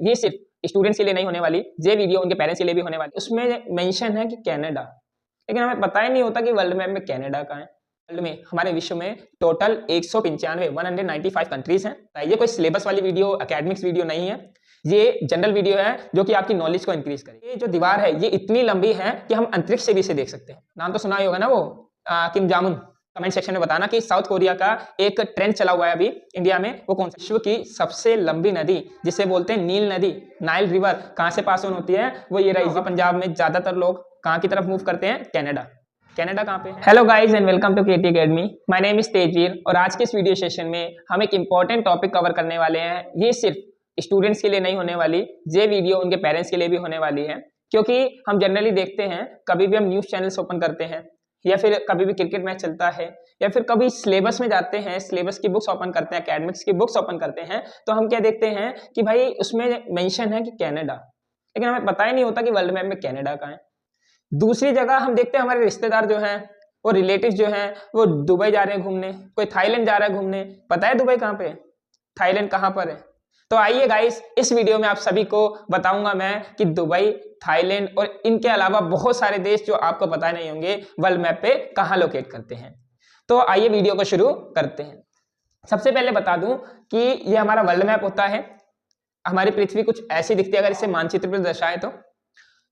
ये सिर्फ स्टूडेंट्स के लिए नहीं होने वाली, ये वीडियो उनके पेरेंट्स के लिए भी होने वाली। उसमें मेंशन है कि कनाडा, लेकिन हमें पता ही नहीं होता कि वर्ल्ड मैप में कनाडा कहाँ है। वर्ल्ड में हमारे विश्व में टोटल 195 कंट्रीज हैं। ये कोई सिलेबस वाली वीडियो, एकेडमिक्स वीडियो नहीं है, ये जनरल वीडियो है जो कि आपकी नॉलेज को इंक्रीज करे। ये जो दीवार है ये इतनी लंबी है कि हम अंतरिक्ष से भी इसे देख सकते हैं। नाम तो सुना ही होगा ना, वो किम जांग उन। कमेंट सेक्शन में बताना कि साउथ कोरिया का एक ट्रेंड चला हुआ है अभी इंडिया में, वो कौन सा? विश्व की सबसे लंबी नदी जिसे बोलते हैं नील नदी, नाइल रिवर, कहां से पास ऑन होती है? वो ये रही। पंजाब में ज्यादातर लोग कहां की तरफ मूव करते हैं? कनाडा। कनाडा कहां पे है? Hello guys and welcome to KT Academy. My name is Tejveer और आज के इस वीडियो सेशन में हम एक इंपॉर्टेंट टॉपिक कवर करने वाले हैं। ये सिर्फ स्टूडेंट्स के लिए नहीं होने वाली, ये वीडियो उनके पेरेंट्स के लिए भी होने वाली है। क्योंकि हम जनरली देखते हैं, कभी भी हम न्यूज चैनल्स ओपन करते हैं या फिर कभी भी क्रिकेट मैच चलता है या फिर कभी सिलेबस में जाते हैं, सिलेबस की बुक्स ओपन करते हैं, एकेडमिक्स की बुक्स ओपन करते हैं, तो हम क्या देखते हैं कि भाई उसमें मेंशन है कि कनाडा, लेकिन हमें पता ही नहीं होता कि वर्ल्ड मैप में कनाडा कहाँ है। दूसरी जगह हम देखते हैं हमारे रिश्तेदार जो हैं, वो रिलेटिव जो हैं, वो दुबई जा रहे हैं घूमने, कोई थाईलैंड जा रहा है घूमने। पता है दुबई कहाँ पे है, थाईलैंड कहाँ पर है? तो आइए गाइस, इस वीडियो में आप सभी को बताऊंगा मैं कि दुबई, थाईलैंड और इनके अलावा बहुत सारे देश जो आपको पता नहीं होंगे वर्ल्ड मैप पे कहाँ लोकेट करते हैं। तो आइए वीडियो को शुरू करते हैं। सबसे पहले बता दूं कि ये हमारा वर्ल्ड मैप होता है। हमारी पृथ्वी कुछ ऐसी दिखती है अगर इसे मानचित्र पर दर्शाए तो।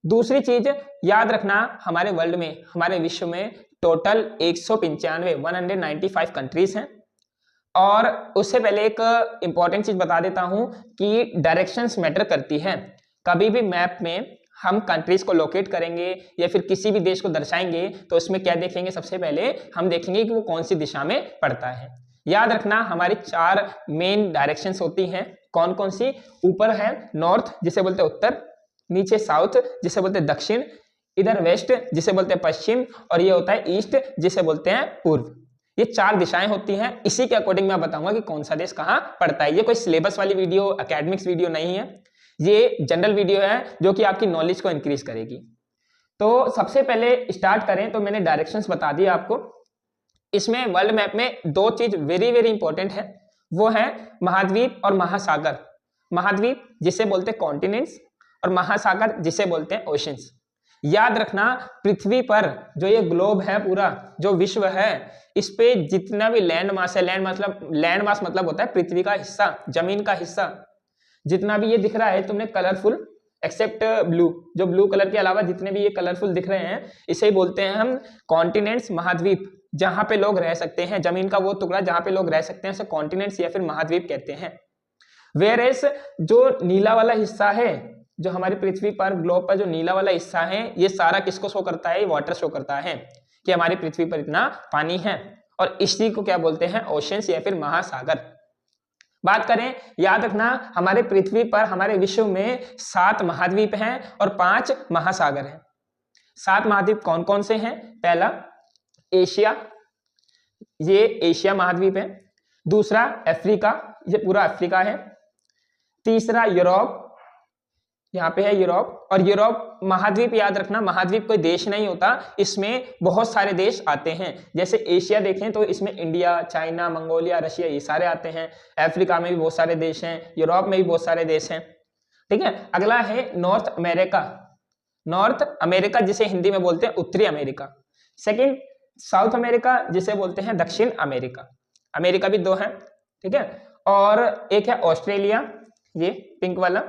दूसरी चीज याद रखना, हमारे वर्ल्ड में, हमारे विश्व में टोटल 195 कंट्रीज हैं। और उससे पहले एक इंपॉर्टेंट चीज बता देता हूं कि डायरेक्शंस मैटर करती है। कभी भी मैप में हम कंट्रीज को लोकेट करेंगे या फिर किसी भी देश को दर्शाएंगे तो उसमें क्या देखेंगे? सबसे पहले हम देखेंगे कि वो कौन सी दिशा में पड़ता है। याद रखना, हमारी 4 मेन डायरेक्शंस होती हैं। कौन कौन सी? ऊपर है नॉर्थ जिसे बोलते हैं उत्तर, नीचे साउथ जिसे बोलते हैं दक्षिण, इधर वेस्ट जिसे बोलते हैं पश्चिम, और ये होता है ईस्ट जिसे बोलते हैं पूर्व। ये 4 दिशाएं होती हैं। इसी के अकॉर्डिंग मैं बताऊंगा कि कौन सा देश कहां पड़ता है। ये कोई सिलेबस वाली वीडियो, एकेडमिक्स वीडियो नहीं है, ये जनरल वीडियो है जो कि आपकी नॉलेज को इंक्रीज करेगी। तो सबसे पहले स्टार्ट करें तो मैंने डायरेक्शंस बता दिए आपको। इसमें वर्ल्ड मैप में 2 चीज वेरी वेरी इंपॉर्टेंट है, वो है महाद्वीप और महासागर। महाद्वीप जिसे बोलते हैं कॉन्टिनेंट्स और महासागर जिसे बोलते हैं ओशंस। याद रखना, पृथ्वी पर जो ये ग्लोब है, पूरा जो विश्व है, इस पे जितना भी लैंड मास है, लैंड मास मतलब होता है पृथ्वी का हिस्सा, जमीन का हिस्सा, जितना भी ये दिख रहा है तुमने कलरफुल, एक्सेप्ट ब्लू, जो ब्लू कलर के अलावा जितने भी ये कलरफुल दिख रहे हैं, इसे बोलते हैं हम कॉन्टिनेंट्स, महाद्वीप। जहां पे लोग रह सकते हैं, जमीन का वो टुकड़ा जहां पे लोग रह सकते हैं, उसे कॉन्टिनेंट्स या फिर महाद्वीप कहते हैं। वेयर एज जो नीला वाला हिस्सा है, जो हमारी पृथ्वी पर, ग्लोब पर जो नीला वाला हिस्सा है, ये सारा किसको शो करता है? ये वाटर शो करता है कि हमारी पृथ्वी पर इतना पानी है, और इसी को क्या बोलते हैं? ओशंस या फिर महासागर। बात करें, याद रखना, हमारे पृथ्वी पर, हमारे विश्व में 7 महाद्वीप हैं और 5 महासागर हैं। 7 महाद्वीप कौन कौन से हैं? पहला एशिया, ये एशिया महाद्वीप है। दूसरा अफ्रीका, ये पूरा अफ्रीका है। तीसरा यूरोप, यहाँ पे है यूरोप। और यूरोप महाद्वीप, याद रखना, महाद्वीप कोई देश नहीं होता, इसमें बहुत सारे देश आते हैं। जैसे एशिया देखें तो इसमें इंडिया, चाइना, मंगोलिया, रशिया, ये सारे आते हैं। अफ्रीका में भी बहुत सारे देश हैं, यूरोप में भी बहुत सारे देश हैं। ठीक है। अगला है नॉर्थ अमेरिका। नॉर्थ अमेरिका जिसे हिंदी में बोलते हैं उत्तरी अमेरिका। सेकेंड साउथ अमेरिका जिसे बोलते हैं दक्षिण अमेरिका। अमेरिका भी 2 हैं, ठीक है। और एक है ऑस्ट्रेलिया, ये पिंक वाला।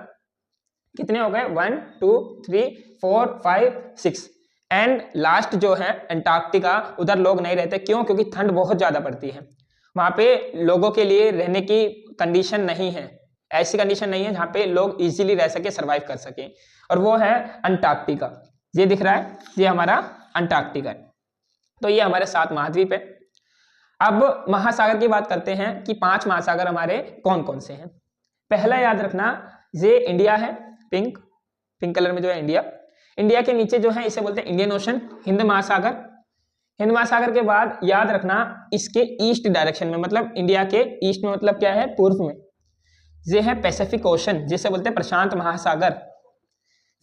कितने हो गए? 1 2 3 4 5 6। एंड लास्ट जो है अंटार्कटिका, उधर लोग नहीं रहते। क्यों? क्योंकि ठंड बहुत ज्यादा पड़ती है वहां पे, लोगों के लिए रहने की कंडीशन नहीं है, ऐसी कंडीशन नहीं है जहां पे लोग इजीली रह सके, सरवाइव कर सके, और वो है अंटार्कटिका। ये दिख रहा है, ये हमारा अंटार्कटिका है। तो ये हमारे 7 महाद्वीप है। अब महासागर की बात करते हैं कि 5 महासागर हमारे कौन कौन से हैं। पहला याद रखना, ये इंडिया है, पिंक कलर में जो है इंडिया। इंडिया के नीचे जो है इसे बोलते हैं इंडियन ओशन, हिंद महासागर। हिंद महासागर के बाद याद रखना, इसके ईस्ट डायरेक्शन में, मतलब इंडिया के ईस्ट में, मतलब क्या है? पूर्व में, ये है पैसिफिक ओशन जिसे बोलते हैं प्रशांत महासागर।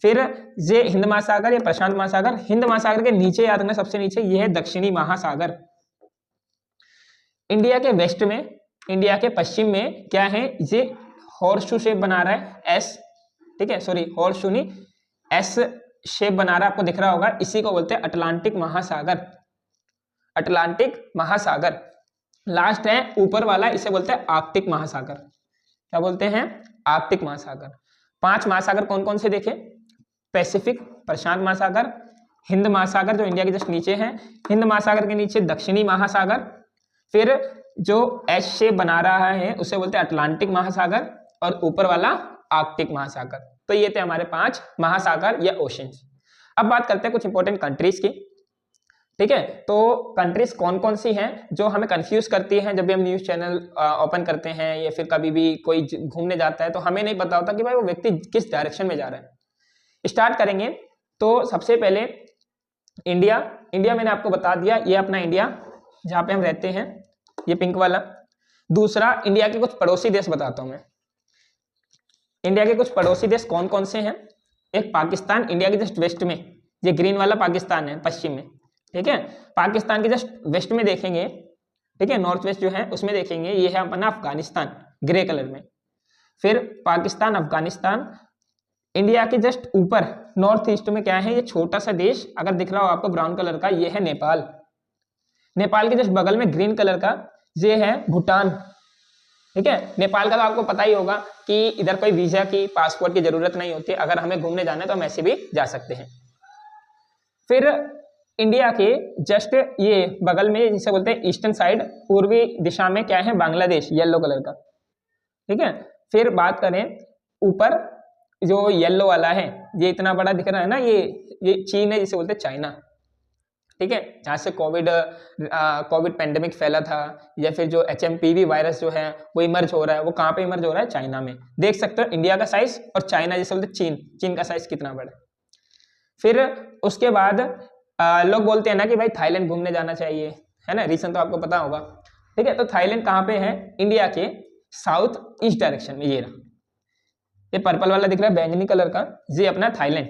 फिर ये हिंद महासागर या प्रशांत महासागर। हिंद महासागर के नीचे याद रखना, सबसे नीचे ये है दक्षिणी महासागर। इंडिया के वेस्ट में, इंडिया के पश्चिम में क्या है? ये हॉर्स शू शेप बना रहा है, एस, ठीक है, सॉरी हॉर्स शू नहीं, एस शेप बना रहा आपको दिख रहा होगा, इसी को बोलते हैं अटलांटिक महासागर। अटलांटिक महासागर लास्ट है ऊपर वाला, इसे बोलते हैं आर्कटिक महासागर। क्या बोलते हैं? आर्कटिक महासागर। 5 महासागर कौन कौन से देखे? पैसिफिक, प्रशांत महासागर, हिंद महासागर जो इंडिया के जस्ट नीचे है, हिंद महासागर के नीचे दक्षिणी महासागर, फिर जो एस शेप बना रहा है उसे बोलते हैं अटलांटिक महासागर, और ऊपर वाला आर्कटिक महासागर। तो ये थे हमारे 5 महासागर या ओशंस। अब बात करते हैं कुछ इंपॉर्टेंट कंट्रीज की। ठीक है, तो कंट्रीज कौन कौन सी हैं जो हमें कंफ्यूज करती हैं जब भी हम न्यूज चैनल ओपन करते हैं या फिर कभी भी कोई घूमने जाता है तो हमें नहीं पता होता कि भाई वो व्यक्ति किस डायरेक्शन में जा रहा है। स्टार्ट करेंगे तो सबसे पहले इंडिया। इंडिया मैंने आपको बता दिया, ये अपना इंडिया जहाँ पे हम रहते हैं, ये पिंक वाला। दूसरा, इंडिया के कुछ पड़ोसी देश बताता हूँ मैं। इंडिया के कुछ पड़ोसी देश कौन कौन से हैं? एक पाकिस्तान, इंडिया के जस्ट वेस्ट में, ये ग्रीन वाला पाकिस्तान है पश्चिम में। ठीक है, पाकिस्तान के जस्ट वेस्ट में देखेंगे, ठीक है, नॉर्थ वेस्ट जो है उसमें देखेंगे, ये है अपना अफगानिस्तान ग्रे कलर में। फिर पाकिस्तान, अफगानिस्तान। इंडिया के जस्ट ऊपर नॉर्थ ईस्ट में क्या है, ये छोटा सा देश अगर दिख रहा हो आपको ब्राउन कलर का, ये है नेपाल। नेपाल के जस्ट बगल में ग्रीन कलर का ये है भूटान। ठीक है, नेपाल का तो आपको पता ही होगा कि इधर कोई वीजा की, पासपोर्ट की जरूरत नहीं होती, अगर हमें घूमने जाना है तो हम ऐसे भी जा सकते हैं। फिर इंडिया के जस्ट ये बगल में जिसे बोलते हैं ईस्टर्न साइड, पूर्वी दिशा में क्या है, बांग्लादेश, येलो कलर का। ठीक है, फिर बात करें ऊपर जो येलो वाला है, ये इतना बड़ा दिख रहा है ना, ये चीन है, जिसे बोलते हैं चाइना। ठीक है, जहाँ से कोविड पेंडेमिक फैला था, या फिर जो HMPV वायरस जो है वो इमर्ज हो रहा है, वो कहाँ पे इमर्ज हो रहा है? चाइना में। देख सकते हो इंडिया का साइज और चाइना जिसे बोलते हैं चीन का साइज कितना बड़ा है। फिर उसके बाद लोग बोलते हैं ना कि भाई थाईलैंड घूमने जाना चाहिए, है ना, रीजन तो आपको पता होगा। ठीक है, तो थाईलैंड कहाँ पे है? इंडिया के साउथ ईस्ट डायरेक्शन में। ये रहा, ये पर्पल वाला दिख रहा है बैंगनी कलर का, ये अपना थाईलैंड।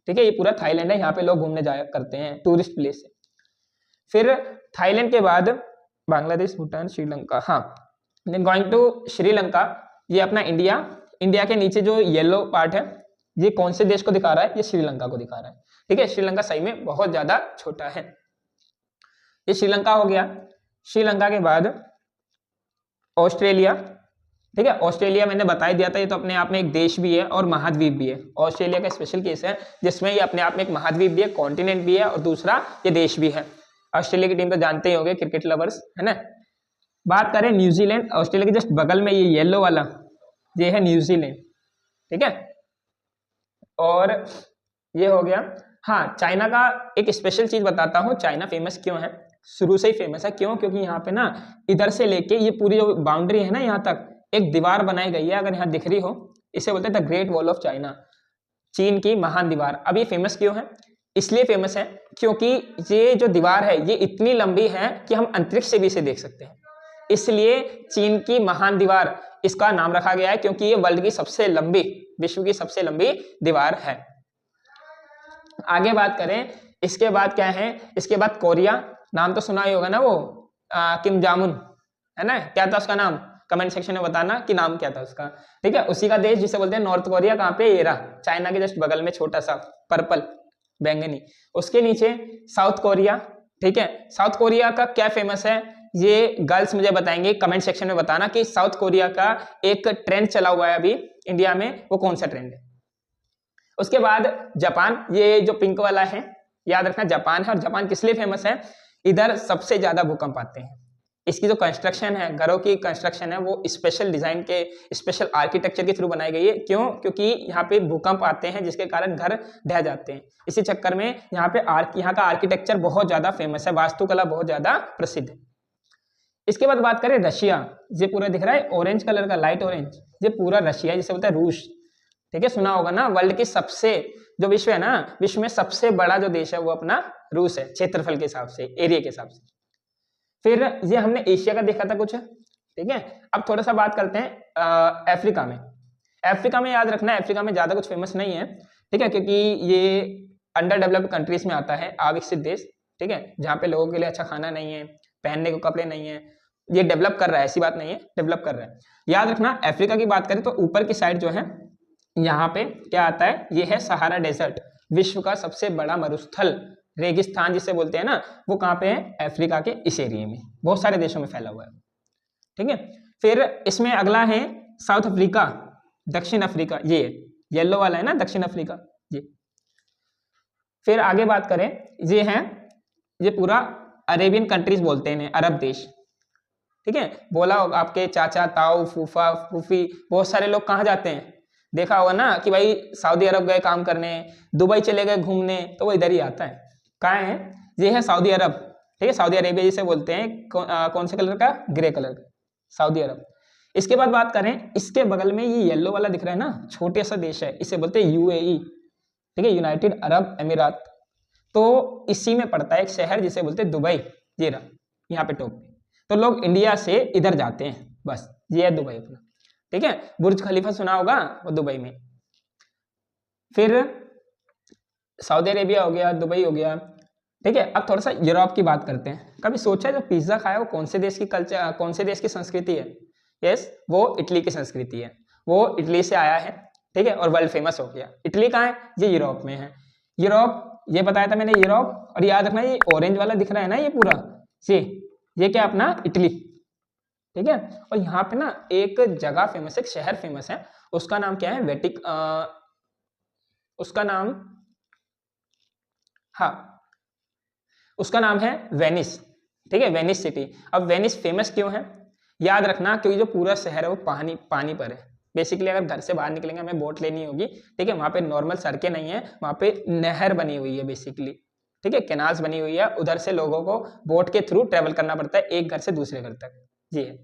ठीक है, ये पूरा थाईलैंड है, यहाँ पे लोग घूमने जाया करते हैं, टूरिस्ट प्लेस है। फिर थाईलैंड के बाद बांग्लादेश, भूटान, श्रीलंका। हाँ, गोइंग टू श्रीलंका। ये अपना इंडिया के नीचे जो येलो पार्ट है, ये कौन से देश को दिखा रहा है? ये श्रीलंका को दिखा रहा है। ठीक है, श्रीलंका सही में बहुत ज्यादा छोटा है। ये श्रीलंका हो गया। श्रीलंका के बाद ऑस्ट्रेलिया। ठीक है, ऑस्ट्रेलिया मैंने बता ही दिया था, ये तो अपने आप में एक देश भी है और महाद्वीप भी है। ऑस्ट्रेलिया का स्पेशल केस है जिसमें ये अपने आप में एक महाद्वीप भी है, कॉन्टिनेंट भी है, और दूसरा ये देश भी है। ऑस्ट्रेलिया की टीम तो जानते ही होंगे, क्रिकेट लवर्स, है ना। बात करें न्यूजीलैंड, ऑस्ट्रेलिया के जस्ट बगल में ये येलो वाला, ये है न्यूजीलैंड। ठीक है, और ये हो गया। हाँ, चाइना का एक स्पेशल चीज बताता हूँ, चाइना फेमस क्यों है? शुरू से ही फेमस है। क्यों? क्योंकि यहाँ पे ना इधर से लेके ये पूरी जो बाउंड्री है ना, यहाँ तक एक दीवार बनाई गई है, अगर यहाँ दिख रही हो, इसे बोलते हैं the great wall of China, चीन की महान दीवार। अब ये फेमस क्यों है? इसलिए फेमस है क्योंकि ये जो दीवार है ये इतनी लंबी है कि हम अंतरिक्ष से भी इसे देख सकते हैं, इसलिए चीन की महान दीवार इसका नाम रखा गया है, क्योंकि ये वर्ल्ड की सबसे लंबी, विश्व की सबसे लंबी दीवार है। आगे बात करें, इसके बाद क्या है? इसके बाद कोरिया, नाम तो सुना ही होगा ना, वो किम जामुन, है ना, क्या था उसका नाम? कमेंट सेक्शन में बताना कि नाम क्या था उसका। ठीक है, उसी का देश जिसे बोलते हैं नॉर्थ कोरिया। कहाँ पे? ये रहा, चाइना के जस्ट बगल में, छोटा सा पर्पल बैंगनी, उसके नीचे साउथ कोरिया। ठीक है, साउथ कोरिया का क्या फेमस है ये गर्ल्स मुझे बताएंगे, कमेंट सेक्शन में बताना कि साउथ कोरिया का एक ट्रेंड चला हुआ है अभी इंडिया में, वो कौन सा ट्रेंड है। उसके बाद जापान, ये जो पिंक वाला है याद रखना जापान है। और जापान किस लिए फेमस है? इधर सबसे ज्यादा भूकंप आते हैं। इसकी जो कंस्ट्रक्शन है, घरों की कंस्ट्रक्शन है, वो स्पेशल डिजाइन के, स्पेशल आर्किटेक्चर के थ्रू बनाई गई है। क्यों? क्योंकि यहाँ पे भूकंप आते हैं जिसके कारण घर ढह जाते हैं। इसी चक्कर में यहाँ पे यहाँ का आर्किटेक्चर बहुत ज्यादा फेमस है, वास्तुकला बहुत ज्यादा प्रसिद्ध है। इसके बाद बात करें रशिया, ये पूरा दिख रहा है ऑरेंज कलर का, लाइट ऑरेंज, ये पूरा रशिया, जिसे बोलते हैं रूस। ठीक है, सुना होगा ना, वर्ल्ड की सबसे, जो विश्व है ना, विश्व में सबसे बड़ा जो देश है वो अपना रूस है, क्षेत्रफल के हिसाब से, एरिया के हिसाब से। फिर ये हमने एशिया का देखा था कुछ, ठीक है। अब थोड़ा सा बात करते हैं अफ्रीका में। अफ्रीका में याद रखना, अफ्रीका में ज्यादा कुछ फेमस नहीं है, ठीक है, क्योंकि ये अंडर डेवलप्ड कंट्रीज में आता है, अविकसित देश, ठीक है, जहाँ पे लोगों के लिए अच्छा खाना नहीं है, पहनने को कपड़े नहीं है। ये डेवलप कर रहा है, ऐसी बात नहीं है, डेवलप कर रहा है। याद रखना, अफ्रीका की बात करें तो ऊपर की साइड जो है यहाँ पे क्या आता है, ये है सहारा डेजर्ट, विश्व का सबसे बड़ा मरुस्थल रेगिस्तान जिसे बोलते हैं ना, वो कहाँ पे है, अफ्रीका के इस एरिया में, बहुत सारे देशों में फैला हुआ है। ठीक है, फिर इसमें अगला है साउथ अफ्रीका, दक्षिण अफ्रीका, ये येलो वाला है ना दक्षिण अफ्रीका ये। फिर आगे बात करें, ये है, ये पूरा अरेबियन कंट्रीज बोलते हैं इन्हें, अरब देश। ठीक है, बोला होगा आपके चाचा, ताऊ, फूफा, फूफी, बहुत सारे लोग कहाँ जाते हैं, देखा होगा ना कि भाई सऊदी अरब गए काम करने, दुबई चले गए घूमने, तो वो इधर ही आता है। कहाँ है, ये है सऊदी अरब। ठीक है, सऊदी अरेबिया जिसे बोलते हैं, कौन से कलर का, ग्रे कलर का, सऊदी अरब। इसके बाद बात करें, इसके बगल में ये येलो वाला दिख रहा है ना, छोटे सा देश है, इसे बोलते हैं यूएई। ठीक है, यूनाइटेड अरब अमीरात। तो इसी में पड़ता है एक शहर जिसे बोलते हैं दुबई, ये रहा यहाँ पे टॉप पे। तो लोग इंडिया से इधर जाते हैं, बस ये है दुबई अपना। ठीक है, बुर्ज खलीफा सुना होगा, वो दुबई में। फिर सऊदी अरेबिया हो गया, दुबई हो गया। ठीक है, अब थोड़ा सा यूरोप की बात करते हैं। कभी सोचा है जो पिज्जा खाया वो कौन से देश की कल्चर, कौन से देश की संस्कृति है? यस, वो इटली की संस्कृति है, वो इटली से आया है। ठीक है, और वर्ल्ड फेमस हो गया। इटली कहाँ है, ये यूरोप में है। यूरोप, ये बताया था मैंने, यूरोप। और याद रखना, ये ऑरेंज वाला दिख रहा है ना, ये पूरा ये क्या अपना इटली। ठीक है, और यहाँ पे ना एक जगह फेमस है, एक शहर फेमस है, उसका नाम क्या है, उसका नाम, हाँ, उसका नाम है वेनिस। ठीक है, वेनिस सिटी। अब वेनिस फेमस क्यों है, याद रखना, क्योंकि जो पूरा शहर है वो पानी पानी पर है। बेसिकली अगर घर से बाहर निकलेंगे हमें बोट लेनी होगी। ठीक है, वहाँ पे नॉर्मल सड़कें नहीं है, वहाँ पे नहर बनी हुई है बेसिकली। ठीक है, कैनाल्स बनी हुई है, उधर से लोगों को बोट के थ्रू ट्रेवल करना पड़ता है एक घर से दूसरे घर तक। जी है,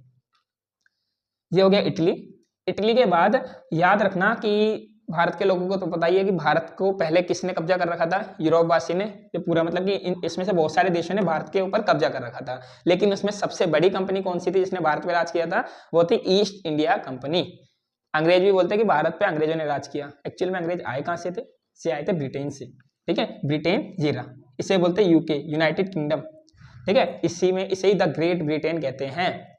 ये हो गया इटली। इटली के बाद याद रखना कि भारत के लोगों को तो पता ही है कि भारत को पहले किसने कब्जा कर रखा था, यूरोपवासी ने। ये पूरा मतलब कि इसमें से बहुत सारे देशों ने भारत के ऊपर कब्जा कर रखा था, लेकिन उसमें सबसे बड़ी कंपनी कौन सी थी जिसने भारत पे राज किया था, वो थी ईस्ट इंडिया कंपनी। अंग्रेज भी बोलते हैं कि भारत पे अंग्रेजों ने राज किया। एक्चुअल में अंग्रेज आए कहाँ से थे, से आए थे ब्रिटेन से। ठीक है, ब्रिटेन जीरा, इसे बोलते हैं यूके, यूनाइटेड किंगडम। ठीक है, इसी में इसे ही द ग्रेट ब्रिटेन कहते हैं।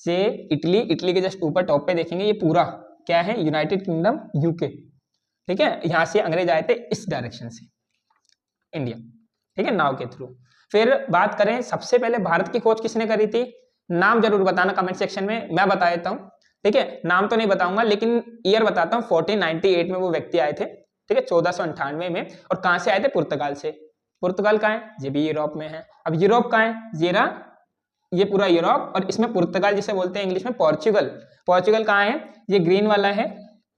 से इटली, इटली के जस्ट ऊपर टॉप पे देखेंगे, ये पूरा क्या है, यूनाइटेड किंगडम, यूके। ठीक है, यहाँ से अंग्रेज आए थे इस डायरेक्शन से इंडिया। ठीक है, नाव के थ्रू। फिर बात करें सबसे पहले भारत की खोज किसने करी थी, नाम जरूर बताना कमेंट सेक्शन में, मैं बता देता हूँ। ठीक है, नाम तो नहीं बताऊंगा लेकिन ईयर बताता हूँ। 1498 में वो व्यक्ति आए थे। ठीक है, 1498 में। और कहाँ से आए थे, पुर्तगाल से। पुर्तगाल कहाँ है, ये भी यूरोप में है। अब यूरोप कहाँ है, ये रहा, ये पूरा यूरोप, और इसमें पुर्तगाल जिसे बोलते हैं इंग्लिश में पोर्चुगल। पोर्चुगल कहाँ है, ये ग्रीन वाला है।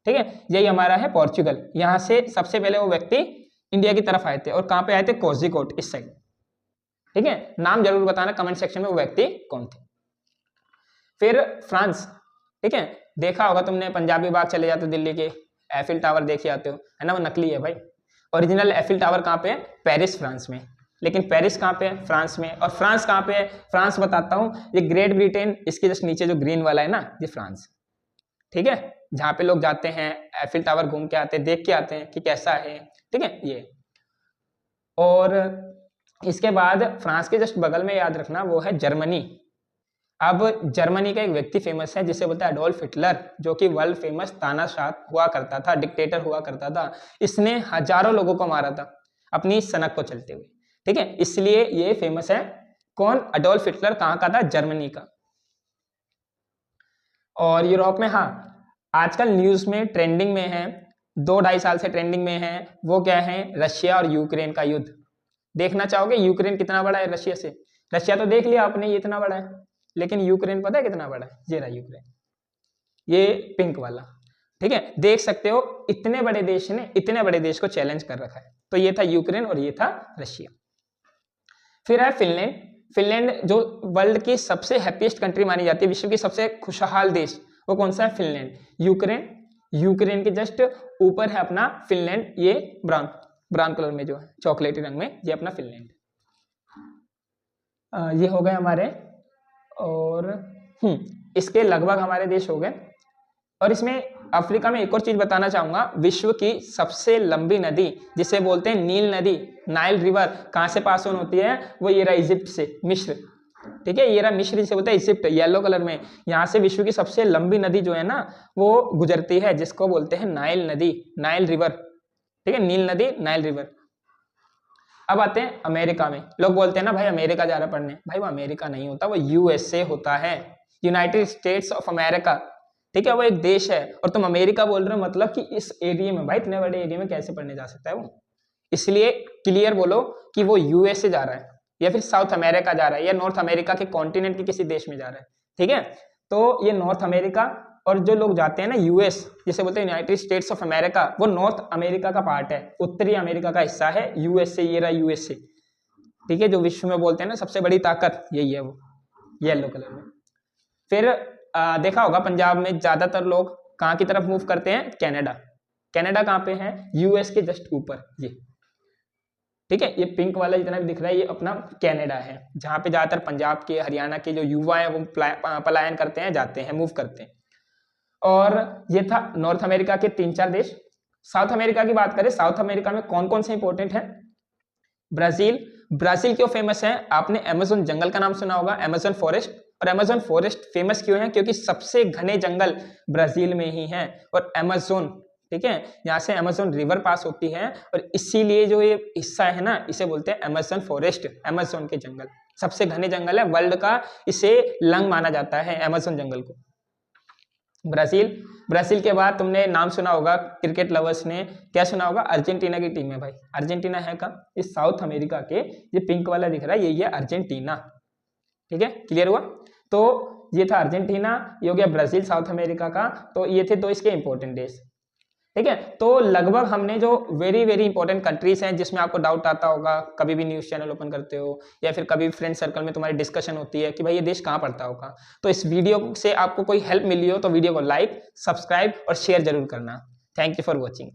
ठीक है, यही हमारा है पोर्चुगल। यहाँ से सबसे पहले वो व्यक्ति इंडिया की तरफ आए थे, और कहाँ पे आए थे, कोझिकोड, इस साइड। ठीक है, नाम जरूर बताना कमेंट सेक्शन में वो व्यक्ति कौन थे। फिर फ्रांस। ठीक है, देखा होगा तुमने, पंजाबी बाग चले जाते हो दिल्ली के, एफिल टावर देखे आते हो, है ना, वो नकली है भाई। ओरिजिनल एफिल टावर कहाँ पे है, पेरिस, फ्रांस में। लेकिन पेरिस कहाँ पे है, फ्रांस में। और फ्रांस कहाँ पे है, फ्रांस बताता हूँ, ये ग्रेट ब्रिटेन, इसके जस्ट नीचे जो ग्रीन वाला है ना, ये फ्रांस। ठीक है, जहाँ पे लोग जाते हैं, एफिल टावर घूम के आते हैं, देख के आते हैं कि कैसा है। ठीक है, ये। और इसके बाद फ्रांस के जस्ट बगल में याद रखना वो है जर्मनी। अब जर्मनी का एक व्यक्ति फेमस है जिसे बोलते हैं एडोल्फ हिटलर, जो कि वर्ल्ड फेमस तानाशाह हुआ करता था, डिक्टेटर हुआ करता था। इसने हजारों लोगों को मारा था अपनी सनक को चलते हुए। ठीक है, इसलिए ये फेमस है। कौन, एडोल्फ हिटलर, कहाँ का था, जर्मनी का। और यूरोप में, हाँ, आजकल न्यूज में ट्रेंडिंग में है, 2-2.5 साल से ट्रेंडिंग में है, वो क्या है, रशिया और यूक्रेन का युद्ध। देखना चाहोगे यूक्रेन कितना बड़ा है रशिया से? रशिया तो देख लिया आपने, ये इतना बड़ा है, लेकिन यूक्रेन पता है कितना बड़ा है? ये रहा यूक्रेन, ये पिंक वाला। ठीक है, देख सकते हो इतने बड़े देश ने इतने बड़े देश को चैलेंज कर रखा है। तो ये था यूक्रेन और ये था रशिया। फिर है फिनलैंड। फिनलैंड जो वर्ल्ड की सबसे हैप्पीएस्ट कंट्री मानी जाती है, विश्व की सबसे खुशहाल देश, वो कौन सा है? फिनलैंड। यूक्रेन के जस्ट ऊपर है अपना फिनलैंड, ये ब्राउन कलर में जो है, चॉकलेटी रंग में, ये अपना फिनलैंड। ये हो गए हमारे, और इसके लगभग हमारे देश हो गए। और इसमें अफ्रीका में एक और चीज बताना चाहूंगा, विश्व की सबसे लंबी नदी जिसे बोलते हैं नील नदी, नाइल रिवर, कहाँ से पास ऑन होती है? वो ये रहा, इजिप्ट से, मिस्र। ठीक है, ये रहा मिस्र, जिसे बोलते हैं इजिप्ट, येलो कलर में। यहाँ से विश्व की सबसे लंबी नदी जो है ना वो गुजरती है, जिसको बोलते हैं नाइल नदी, नाइल रिवर। ठीक है, नील नदी, नाइल रिवर। अब आते हैं अमेरिका में। लोग बोलते हैं ना भाई अमेरिका जा रहा पढ़ने, भाई वो अमेरिका नहीं होता, वो यूएसए होता है, यूनाइटेड स्टेट्स ऑफ अमेरिका। ठीक है, वो एक देश है और तुम अमेरिका बोल रहे हो, मतलब कि इस एरिया में, भाई इतने बड़े एरिया में कैसे पढ़ने जा सकता है वो। इसलिए क्लियर बोलो कि वो यूएसए जा रहा है या फिर साउथ अमेरिका जा रहा है या नॉर्थ अमेरिका के कॉन्टिनेंट के किसी देश में जा रहा है। ठीक है, तो ये नॉर्थ अमेरिका, और जो लोग जाते हैं ना यूएस, जिसे बोलते हैं यूनाइटेड स्टेट्स ऑफ अमेरिका, वो नॉर्थ अमेरिका का पार्ट है, उत्तरी अमेरिका का हिस्सा है यूएसए। ये रहा यूएसए। ठीक है, जो विश्व में बोलते हैं ना सबसे बड़ी ताकत, यही है वो, येलो कलर में। फिर देखा होगा पंजाब में ज्यादातर लोग कहाँ की तरफ मूव करते हैं, कनाडा। कनाडा कहाँ पे है, यूएस के जस्ट ऊपर ये। ठीक है, ये पिंक वाला जितना भी दिख रहा है ये अपना कनाडा है, जहाँ पे ज्यादातर पंजाब के, हरियाणा के जो युवा है वो पलायन करते हैं, जाते हैं, मूव करते हैं। और ये था नॉर्थ अमेरिका के 3-4 देश। साउथ अमेरिका की बात करें, साउथ अमेरिका में कौन कौन से इंपॉर्टेंट है, ब्राजील। ब्राजील क्यों फेमस है, आपने अमेज़न जंगल का नाम सुना होगा, अमेज़न फॉरेस्ट। और अमेज़न फॉरेस्ट फेमस क्यों है, क्योंकि सबसे घने जंगल ब्राजील में ही हैं। और अमेज़न, ठीक है, यहाँ से अमेज़न रिवर पास होती है, और इसीलिए जो ये हिस्सा है ना इसे बोलते हैं अमेज़न फॉरेस्ट, अमेज़न के जंगल। सबसे घने जंगल है वर्ल्ड का, इसे लंग माना जाता है अमेज़न जंगल को। ब्राजील। ब्राजील के बाद तुमने नाम सुना होगा, क्रिकेट लवर्स ने क्या सुना होगा, अर्जेंटीना की टीम है भाई। अर्जेंटीना है कहाँ, इस साउथ अमेरिका के, ये पिंक वाला दिख रहा है यही है अर्जेंटीना। ठीक है, क्लियर हुआ। तो ये था अर्जेंटीना, ये हो गया ब्राजील साउथ अमेरिका का। तो ये थे तो इसके इंपॉर्टेंट देश। ठीक है, तो लगभग हमने जो वेरी वेरी इंपॉर्टेंट कंट्रीज हैं जिसमें आपको डाउट आता होगा, कभी भी न्यूज़ चैनल ओपन करते हो या फिर कभी फ्रेंड सर्कल में तुम्हारी डिस्कशन होती है कि भाई ये देश कहाँ पड़ता होगा, तो इस वीडियो से आपको कोई हेल्प मिली हो तो वीडियो को लाइक, सब्सक्राइब और शेयर जरूर करना। Thank you for watching.